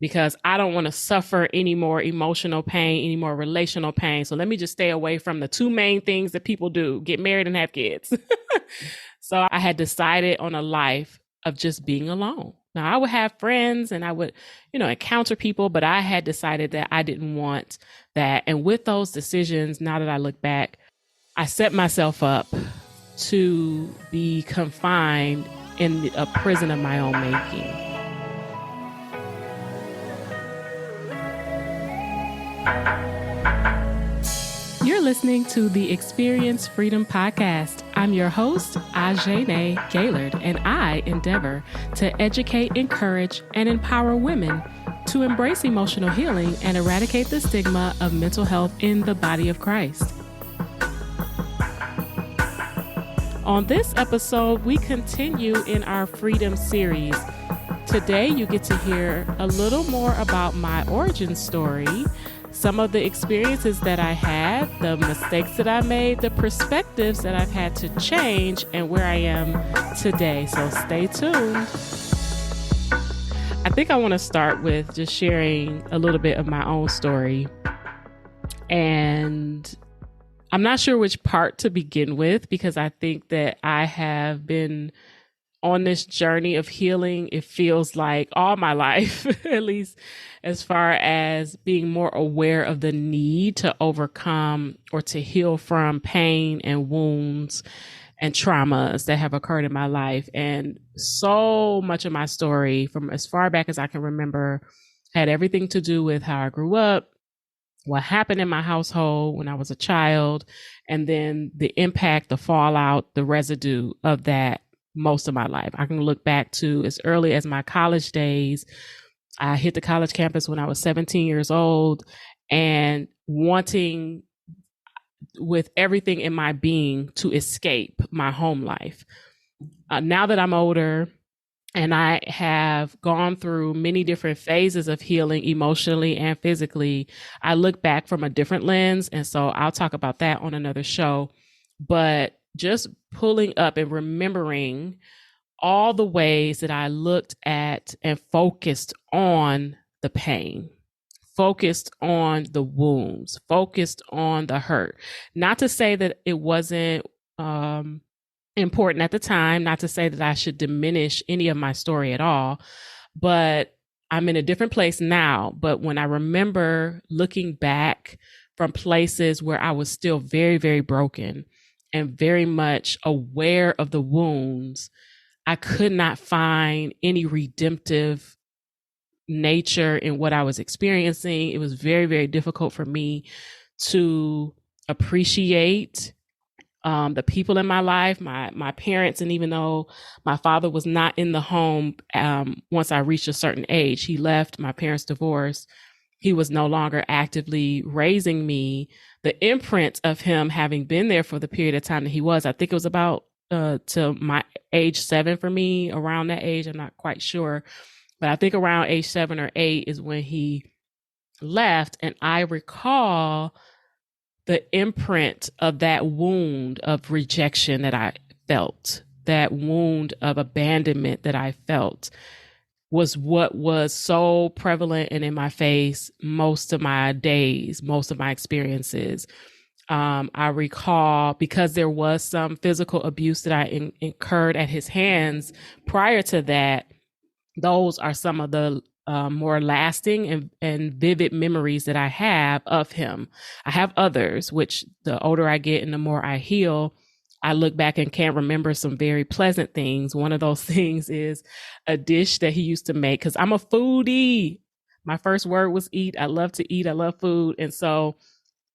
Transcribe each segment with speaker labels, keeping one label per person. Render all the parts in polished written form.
Speaker 1: because I don't want to suffer any more emotional pain, any more relational pain. So let me just stay away from the two main things that people do: get married and have kids. So I had decided on a life of just being alone. Now, I would have friends and I would, encounter people, but I had decided that I didn't want that. And with those decisions, now that I look back, I set myself up to be confined in a prison of my own making. You're listening to the Experience Freedom Podcast. I'm your host, Ajene Gaylord, and I endeavor to educate, encourage, and empower women to embrace emotional healing and eradicate the stigma of mental health in the body of Christ. On this episode, we continue in our Freedom series. Today, you get to hear a little more about my origin story, some of the experiences that I had, the mistakes that I made, the perspectives that I've had to change, and where I am today. So stay tuned. I think I want to start with just sharing a little bit of my own story. And I'm not sure which part to begin with, because I think that I have been on this journey of healing, it feels like all my life, at least as far as being more aware of the need to overcome or to heal from pain and wounds and traumas that have occurred in my life. And so much of my story, from as far back as I can remember, had everything to do with how I grew up, what happened in my household when I was a child, and then the impact, the fallout, the residue of that most of my life. I can look back to as early as my college days. I hit the college campus when I was 17 years old and wanting with everything in my being to escape my home life. Now that I'm older and I have gone through many different phases of healing emotionally and physically, I look back from a different lens. And so I'll talk about that on another show. But just pulling up and remembering all the ways that I looked at and focused on the pain, focused on the wounds, focused on the hurt. Not to say that it wasn't important at the time, not to say that I should diminish any of my story at all, but I'm in a different place now. But when I remember looking back from places where I was still very, very broken and very much aware of the wounds, I could not find any redemptive nature in what I was experiencing. It was very, very difficult for me to appreciate the people in my life, my parents. And even though my father was not in the home once I reached a certain age, he left, my parents divorced. He was no longer actively raising me. The imprint of him having been there for the period of time that he was, I think it was about to my age 7 for me, around that age. I'm not quite sure, but I think around age 7 or 8 is when he left. And I recall the imprint of that wound of rejection that I felt, that wound of abandonment that I felt, was what was so prevalent and in my face most of my days, most of my experiences. I recall, because there was some physical abuse that I incurred at his hands prior to that, those are some of the more lasting and vivid memories that I have of him. I have others, which the older I get and the more I heal, I look back and can't remember some very pleasant things. One of those things is a dish that he used to make, because I'm a foodie. My first word was eat. I love to eat. I love food. And so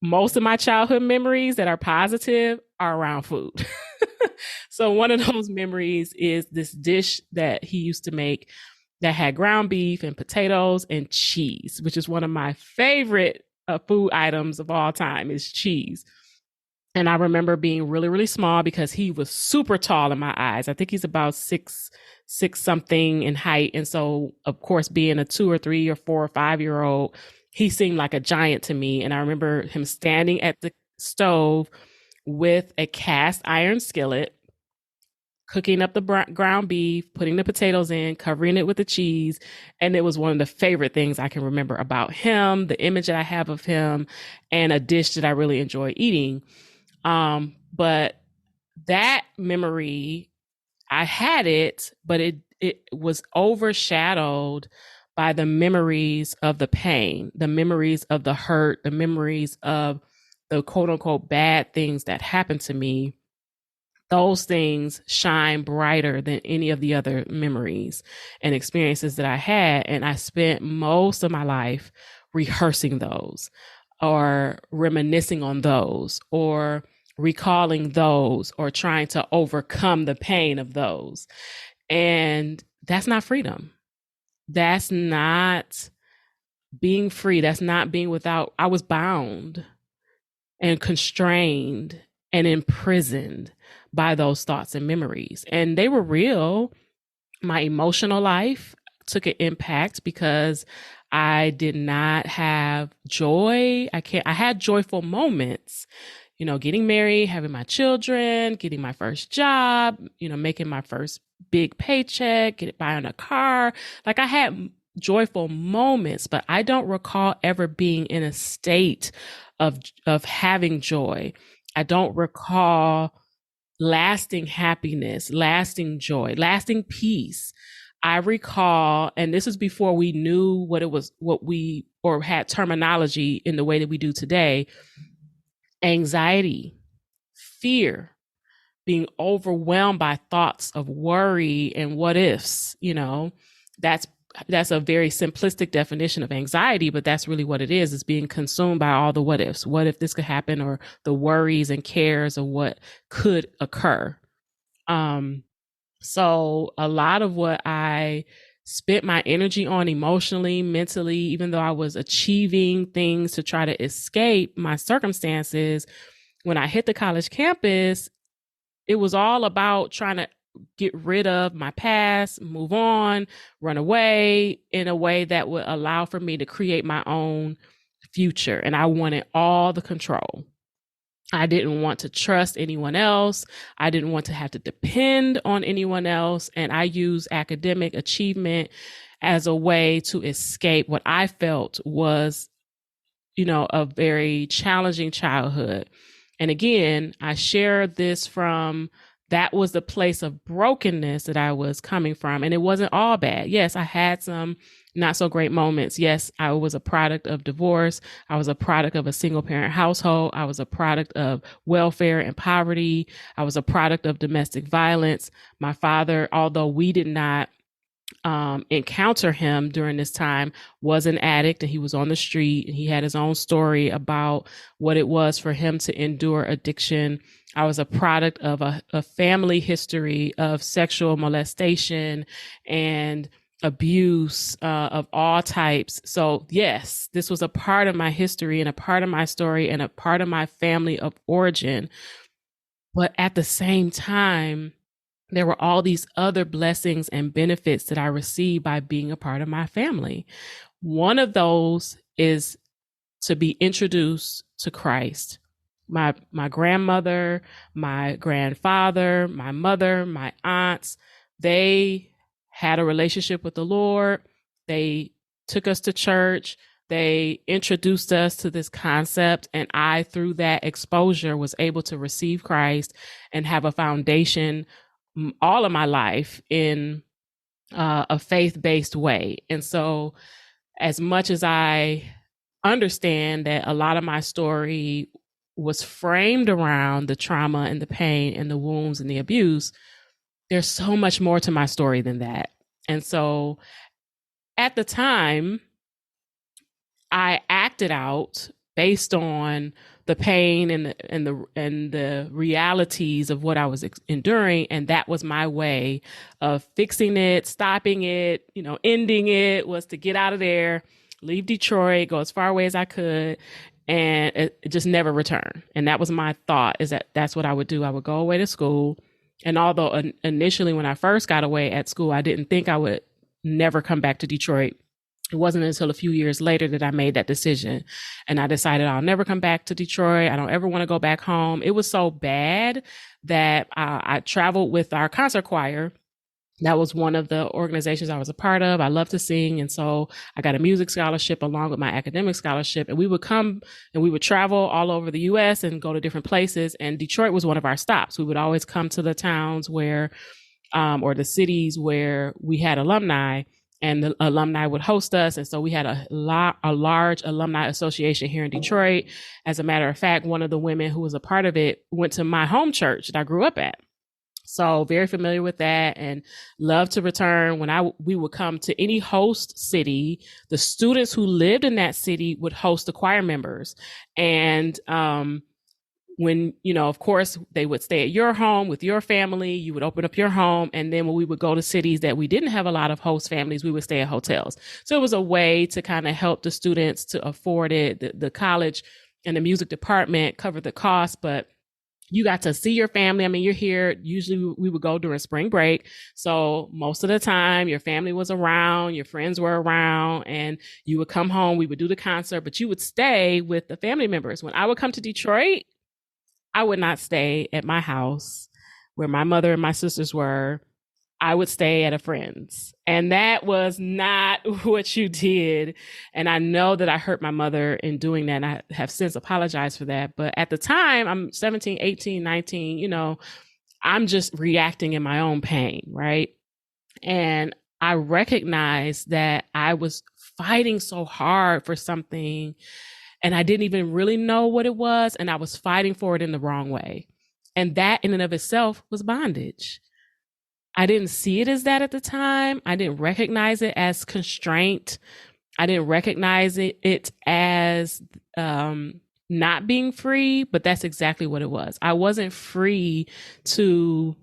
Speaker 1: most of my childhood memories that are positive are around food. So one of those memories is this dish that he used to make that had ground beef and potatoes and cheese, which is one of my favorite food items of all time, is cheese. And I remember being really, really small because he was super tall in my eyes. I think he's about six something in height. And so, of course, being a 2 or 3 or 4 or 5-year-old, he seemed like a giant to me. And I remember him standing at the stove with a cast iron skillet, cooking up the ground beef, putting the potatoes in, covering it with the cheese. And it was one of the favorite things I can remember about him, the image that I have of him, and a dish that I really enjoy eating. But that memory, I had it, but it was overshadowed by the memories of the pain, the memories of the hurt, the memories of the quote unquote bad things that happened to me. Those things shine brighter than any of the other memories and experiences that I had. And I spent most of my life rehearsing those or reminiscing on those or recalling those or trying to overcome the pain of those. And that's not freedom. That's not being free. That's not being without. I was bound and constrained and imprisoned by those thoughts and memories. And they were real. My emotional life took an impact because I did not have joy. I had joyful moments, getting married, having my children, getting my first job, making my first big paycheck, buying a car. Like I had joyful moments, but I don't recall ever being in a state of having joy. I don't recall lasting happiness, lasting joy, lasting peace. I recall, and this is before we knew or had terminology in the way that we do today, anxiety, fear, being overwhelmed by thoughts of worry and what ifs. That's a very simplistic definition of anxiety, but that's really what it is being consumed by all the what ifs. What if this could happen, or the worries and cares of what could occur. So a lot of what I spent my energy on emotionally, mentally, even though I was achieving things to try to escape my circumstances, when I hit the college campus, it was all about trying to get rid of my past, move on, run away in a way that would allow for me to create my own future. And I wanted all the control. I didn't want to trust anyone else. I didn't want to have to depend on anyone else. And I used academic achievement as a way to escape what I felt was, a very challenging childhood. And again, I share this from that was the place of brokenness that I was coming from. And it wasn't all bad. Yes, I had some not so great moments. Yes, I was a product of divorce. I was a product of a single parent household. I was a product of welfare and poverty. I was a product of domestic violence. My father, although we did not encounter him during this time, was an addict, and he was on the street, and he had his own story about what it was for him to endure addiction. I was a product of a family history of sexual molestation and abuse of all types. So yes, this was a part of my history and a part of my story and a part of my family of origin. But at the same time, there were all these other blessings and benefits that I received by being a part of my family. One of those is to be introduced to Christ. My grandmother, my grandfather, my mother, my aunts, they had a relationship with the Lord. They took us to church. They introduced us to this concept. And I, through that exposure, was able to receive Christ and have a foundation all of my life in a faith-based way. And so as much as I understand that a lot of my story was framed around the trauma and the pain and the wounds and the abuse, there's so much more to my story than that. And so at the time, I acted out based on the pain and the realities of what I was enduring, and that was my way of fixing it, stopping it, ending it, was to get out of there, leave Detroit, go as far away as I could, and it just never return. And that was my thought, is that that's what I would do. I would go away to school, and although initially when I first got away at school, I didn't think I would never come back to Detroit. It wasn't until a few years later that I made that decision. And I decided I'll never come back to Detroit. I don't ever want to go back home. It was so bad that I traveled with our concert choir. That was one of the organizations I was a part of. I love to sing. And so I got a music scholarship along with my academic scholarship. And we would come and we would travel all over the US and go to different places. And Detroit was one of our stops. We would always come to the towns where, or the cities where we had alumni, and the alumni would host us. And so we had a large alumni association here in Detroit. As a matter of fact, one of the women who was a part of it went to my home church that I grew up at. So very familiar with that, and love to return. When we would come to any host city, the students who lived in that city would host the choir members. And when, of course, they would stay at your home with your family, you would open up your home. And then when we would go to cities that we didn't have a lot of host families, we would stay at hotels. So it was a way to kind of help the students to afford it. The college and the music department covered the cost, but you got to see your family. I mean, you're here. Usually we would go during spring break. So most of the time your family was around, your friends were around, and you would come home. We would do the concert, but you would stay with the family members. When I would come to Detroit, I would not stay at my house where my mother and my sisters were. I would stay at a friend's. And that was not what you did. And I know that I hurt my mother in doing that. And I have since apologized for that. But at the time, I'm 17, 18, 19, I'm just reacting in my own pain, right? And I recognized that I was fighting so hard for something, and I didn't even really know what it was. And I was fighting for it in the wrong way. And that in and of itself was bondage. I didn't see it as that at the time. I didn't recognize it as constraint. I didn't recognize it as not being free, but that's exactly what it was. I wasn't free to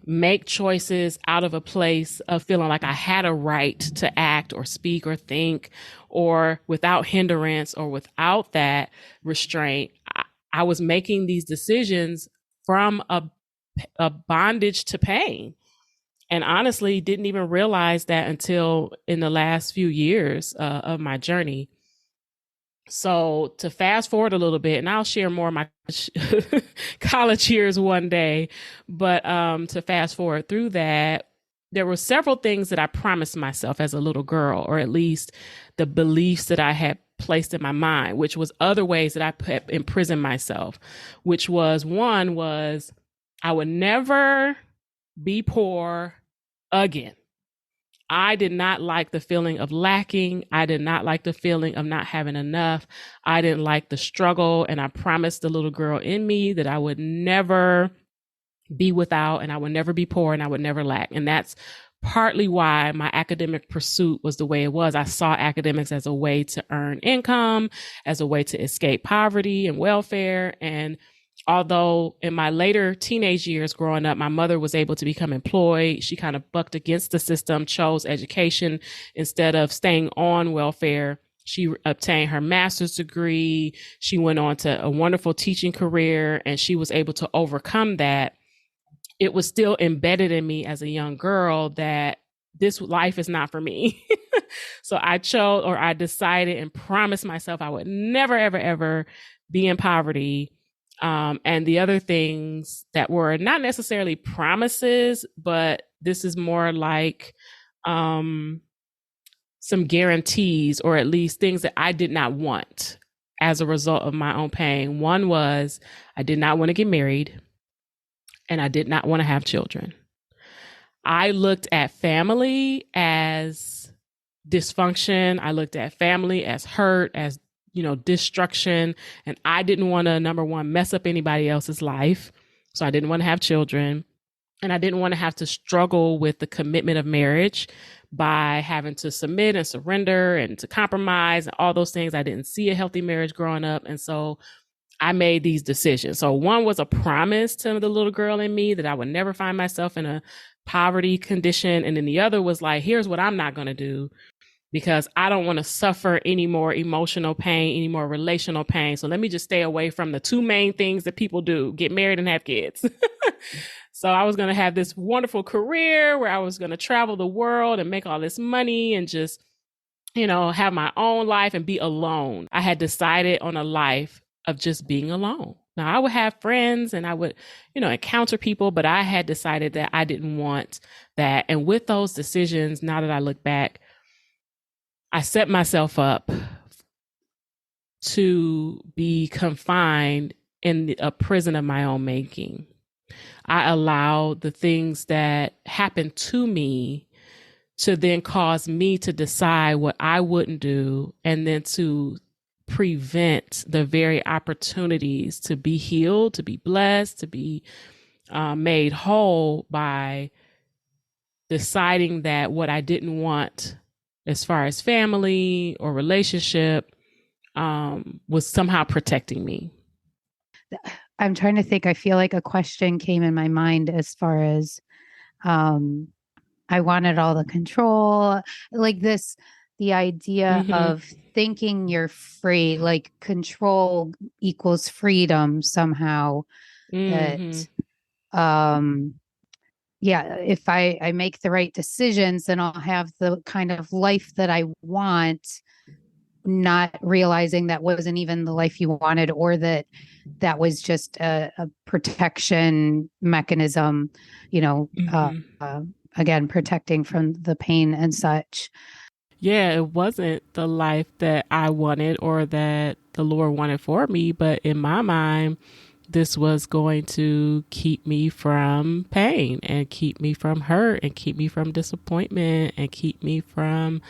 Speaker 1: make choices out of a place of feeling like I had a right to act or speak or think, or without hindrance or without that restraint. I was making these decisions from a bondage to pain. And honestly, didn't even realize that until in the last few years of my journey. So to fast forward a little bit, and I'll share more of my college years one day, but to fast forward through that, there were several things that I promised myself as a little girl, or at least the beliefs that I had placed in my mind, which was other ways that I imprisoned myself, which was one was I would never be poor again. I did not like the feeling of lacking. I did not like the feeling of not having enough. I didn't like the struggle. And I promised the little girl in me that I would never be without, and I would never be poor, and I would never lack. And that's partly why my academic pursuit was the way it was. I saw academics as a way to earn income, as a way to escape poverty and welfare. And although in my later teenage years growing up, my mother was able to become employed, she kind of bucked against the system, chose education instead of staying on welfare. She obtained her master's degree. She went on to a wonderful teaching career, and she was able to overcome that. It was still embedded in me as a young girl that this life is not for me. So I decided and promised myself I would never, ever, ever be in poverty. And the other things that were not necessarily promises, but this is more like some guarantees, or at least things that I did not want as a result of my own pain. One was I did not want to get married, and I did not want to have children. I looked at family as dysfunction. I looked at family as hurt, as destruction. And I didn't want to, number one, mess up anybody else's life. So I didn't want to have children. And I didn't want to have to struggle with the commitment of marriage by having to submit and surrender and to compromise and all those things. I didn't see a healthy marriage growing up. And so I made these decisions. So one was a promise to the little girl in me that I would never find myself in a poverty condition. And then the other was like, here's what I'm not going to do, because I don't want to suffer any more emotional pain, any more relational pain. So let me just stay away from the two main things that people do: get married and have kids. So I was going to have this wonderful career where I was going to travel the world and make all this money and just have my own life and be alone. I had decided on a life of just being alone. Now, I would have friends and I would, encounter people, but I had decided that I didn't want that. And with those decisions, now that I look back, I set myself up to be confined in a prison of my own making. I allowed the things that happened to me to then cause me to decide what I wouldn't do, and then to prevent the very opportunities to be healed, to be blessed, to be made whole by deciding that what I didn't want as far as family or relationship was somehow protecting me.
Speaker 2: I'm trying to think. I feel like a question came in my mind as far as I wanted all the control, like this, the idea
Speaker 1: Mm-hmm.
Speaker 2: of thinking you're free, like control equals freedom somehow. That,
Speaker 1: Mm-hmm.
Speaker 2: um, yeah, if I make the right decisions, then I'll have the kind of life that I want, not realizing that wasn't even the life you wanted, or that that was just a protection mechanism, you know,
Speaker 1: Mm-hmm.
Speaker 2: again, protecting from the pain and such.
Speaker 1: Yeah, it wasn't the life that I wanted or that the Lord wanted for me, but in my mind, this was going to keep me from pain and keep me from hurt and keep me from disappointment and keep me from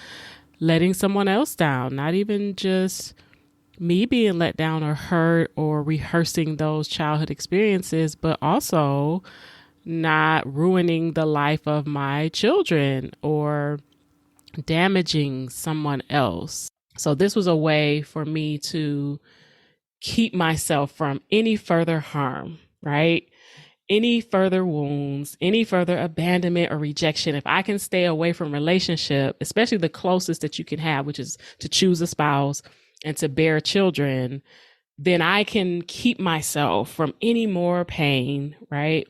Speaker 1: letting someone else down. Not even just me being let down or hurt or rehearsing those childhood experiences, but also not ruining the life of my children or damaging someone else. So this was a way for me to keep myself from any further harm, right? Any further wounds, any further abandonment or rejection. If I can stay away from relationship, especially the closest that you can have, which is to choose a spouse and to bear children, then I can keep myself from any more pain, right?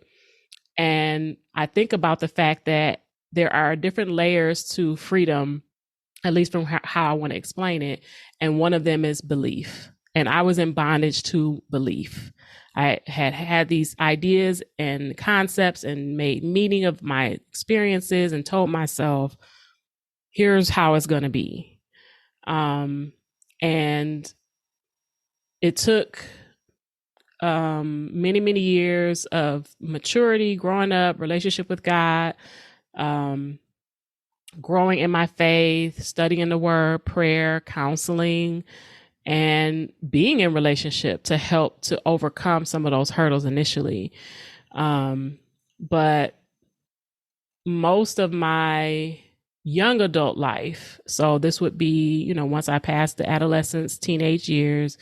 Speaker 1: And I think about the fact that there are different layers to freedom, at least from how I want to explain it. And one of them is belief. And I was in bondage to belief. I had these ideas and concepts and made meaning of my experiences and told myself, here's how it's going to be. And it took many, many years of maturity, growing up, relationship with God, um, growing in my faith, studying the word, prayer, counseling, and being in relationship to help to overcome some of those hurdles initially. But most of my young adult life, so this would be, once I passed the adolescence, teenage years,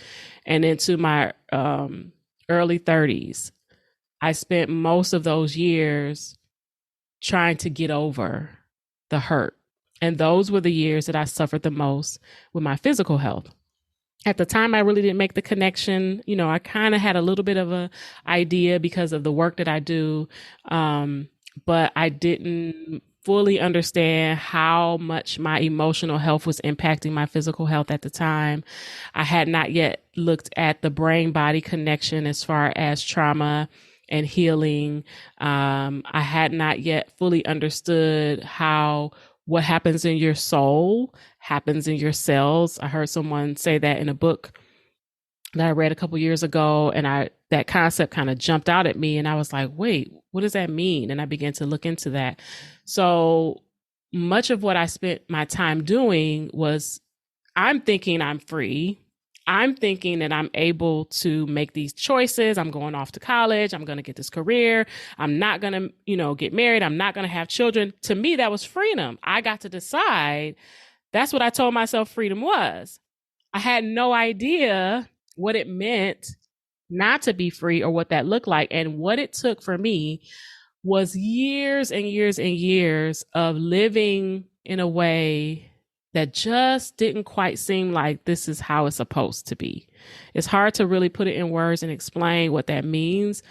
Speaker 1: and into my early 30s, I spent most of those years trying to get over the hurt. And those were the years that I suffered the most with my physical health. At the time, I really didn't make the connection. I kind of had a little bit of a idea because of the work that I do. But I didn't fully understand how much my emotional health was impacting my physical health at the time. I had not yet looked at the brain body connection as far as trauma and healing. I had not yet fully understood how what happens in your soul happens in your cells. I heard someone say that in a book that I read a couple years ago, and that concept kind of jumped out at me, and I was like, wait, what does that mean? And I began to look into that. So much of what I spent my time doing was, I'm thinking I'm free. I'm thinking that I'm able to make these choices. I'm going off to college. I'm going to get this career. I'm not going to, get married. I'm not going to have children. To me, that was freedom. I got to decide. That's what I told myself freedom was. I had no idea what it meant not to be free or what that looked like. And what it took for me was years and years and years of living in a way that just didn't quite seem like this is how it's supposed to be. It's hard to really put it in words and explain what that means,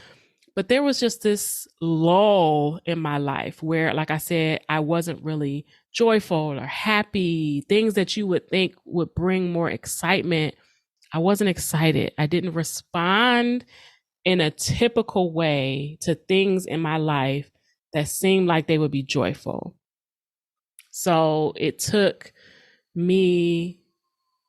Speaker 1: But there was just this lull in my life where, like I said, I wasn't really joyful or happy, things that you would think would bring more excitement. I wasn't excited. I didn't respond in a typical way to things in my life that seemed like they would be joyful. So it took me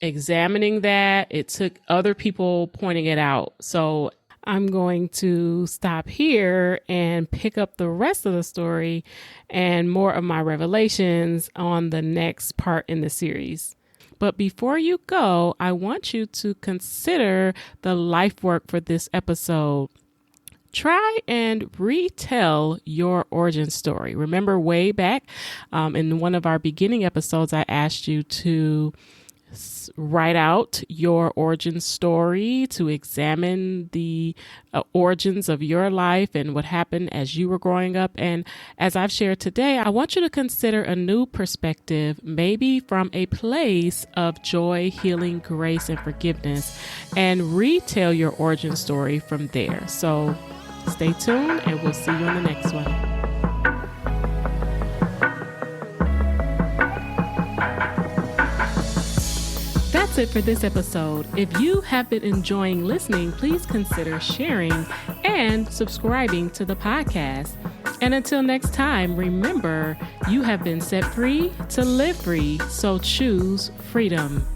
Speaker 1: examining that. It took other people pointing it out. So I'm going to stop here and pick up the rest of the story and more of my revelations on the next part in the series. But before you go, I want you to consider the life work for this episode. Try and retell your origin story. Remember way back in one of our beginning episodes, I asked you to write out your origin story, to examine the origins of your life and what happened as you were growing up. And as I've shared today, I want you to consider a new perspective, maybe from a place of joy, healing, grace, and forgiveness, and retell your origin story from there. So stay tuned and we'll see you on the next one. That's it for this episode. If you have been enjoying listening, please consider sharing and subscribing to the podcast. And until next time, remember, you have been set free to live free, so choose freedom.